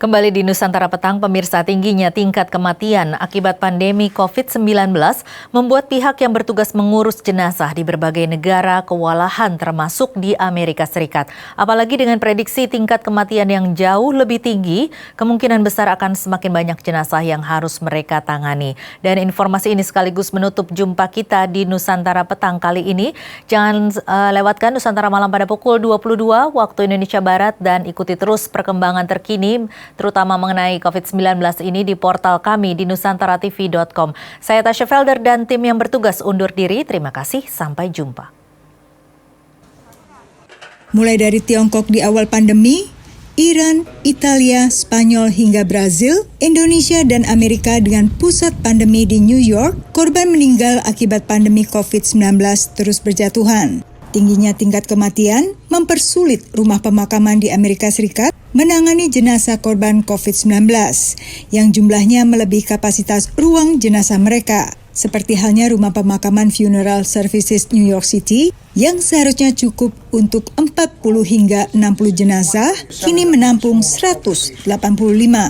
Kembali di Nusantara Petang, pemirsa, tingginya tingkat kematian akibat pandemi COVID-19 membuat pihak yang bertugas mengurus jenazah di berbagai negara kewalahan termasuk di Amerika Serikat. Apalagi dengan prediksi tingkat kematian yang jauh lebih tinggi, kemungkinan besar akan semakin banyak jenazah yang harus mereka tangani. Dan informasi ini sekaligus menutup jumpa kita di Nusantara Petang kali ini. Jangan lewatkan Nusantara Malam pada pukul 22 waktu Indonesia Barat dan ikuti terus perkembangan terkini terutama mengenai COVID-19 ini di portal kami di nusantaratv.com. Saya Tasya Felder dan tim yang bertugas undur diri. Terima kasih, sampai jumpa. Mulai dari Tiongkok di awal pandemi, Iran, Italia, Spanyol hingga Brazil, Indonesia dan Amerika dengan pusat pandemi di New York, korban meninggal akibat pandemi COVID-19 terus berjatuhan. Tingginya tingkat kematian mempersulit rumah pemakaman di Amerika Serikat menangani jenazah korban COVID-19 yang jumlahnya melebihi kapasitas ruang jenazah mereka. Seperti halnya rumah pemakaman Funeral Services New York City yang seharusnya cukup untuk 40 hingga 60 jenazah, kini menampung 185.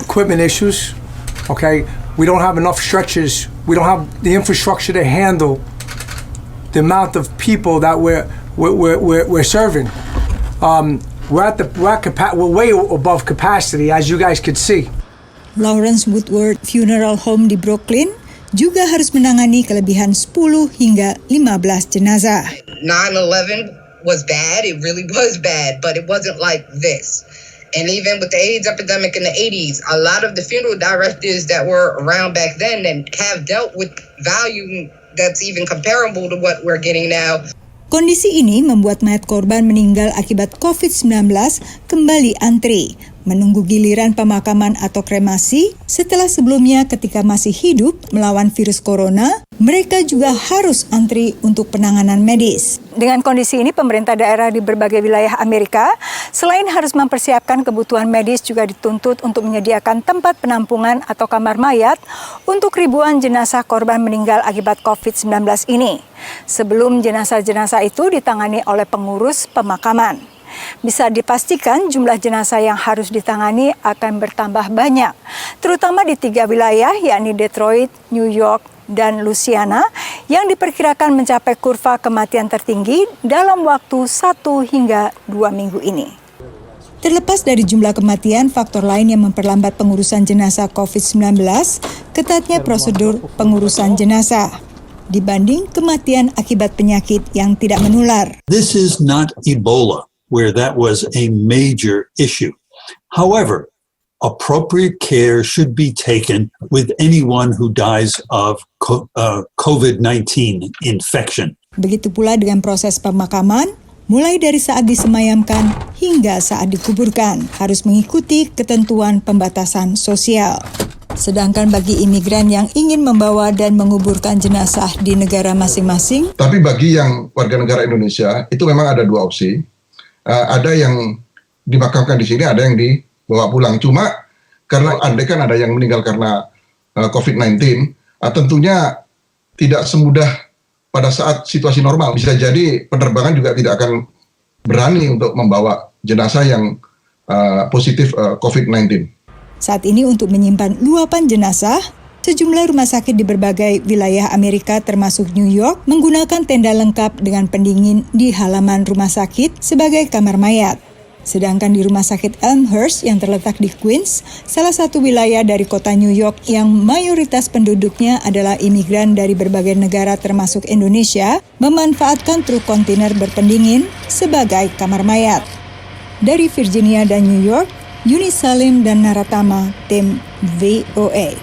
Equipment issues, okay? We don't have enough stretchers. We don't have the infrastructure to handle the amount of people that we're serving. We're way above capacity, as you guys could see. Lawrence Woodward Funeral Home di Brooklyn juga harus menangani kelebihan 10 hingga 15 jenazah. 9/11 was bad, it really was bad, but it wasn't like this. And even with the AIDS epidemic in the 80s, a lot of the funeral directors that were around back then and have dealt with value that's even comparable to what we're getting now. Kondisi ini membuat mayat korban meninggal akibat COVID-19 kembali antri, menunggu giliran pemakaman atau kremasi setelah sebelumnya ketika masih hidup melawan virus corona, mereka juga harus antri untuk penanganan medis. Dengan kondisi ini, pemerintah daerah di berbagai wilayah Amerika selain harus mempersiapkan kebutuhan medis juga dituntut untuk menyediakan tempat penampungan atau kamar mayat untuk ribuan jenazah korban meninggal akibat COVID-19 ini. Sebelum jenazah-jenazah itu ditangani oleh pengurus pemakaman. Bisa dipastikan jumlah jenazah yang harus ditangani akan bertambah banyak, terutama di 3 wilayah yakni Detroit, New York, dan Louisiana yang diperkirakan mencapai kurva kematian tertinggi dalam waktu 1 hingga 2 minggu ini. Terlepas dari jumlah kematian, faktor lain yang memperlambat pengurusan jenazah COVID-19, ketatnya prosedur pengurusan jenazah dibanding kematian akibat penyakit yang tidak menular. This is not Ebola, where that was a major issue. However, appropriate care should be taken with anyone who dies of COVID-19 infection. Begitu pula dengan proses pemakaman, mulai dari saat disemayamkan hingga saat dikuburkan, harus mengikuti ketentuan pembatasan sosial. Sedangkan bagi imigran yang ingin membawa dan menguburkan jenazah di negara masing-masing. Tapi bagi yang warga negara Indonesia, itu memang ada 2 opsi. Ada yang dimakamkan di sini, ada yang dibawa pulang. Cuma karena andai kan ada yang meninggal karena COVID-19, tentunya tidak semudah pada saat situasi normal. Bisa jadi penerbangan juga tidak akan berani untuk membawa jenazah yang positif COVID-19. Saat ini untuk menyimpan luapan jenazah, sejumlah rumah sakit di berbagai wilayah Amerika termasuk New York menggunakan tenda lengkap dengan pendingin di halaman rumah sakit sebagai kamar mayat. Sedangkan di rumah sakit Elmhurst yang terletak di Queens, salah satu wilayah dari kota New York yang mayoritas penduduknya adalah imigran dari berbagai negara termasuk Indonesia, memanfaatkan truk kontainer berpendingin sebagai kamar mayat. Dari Virginia dan New York, Yuni Salim dan Naratama, tim VOA.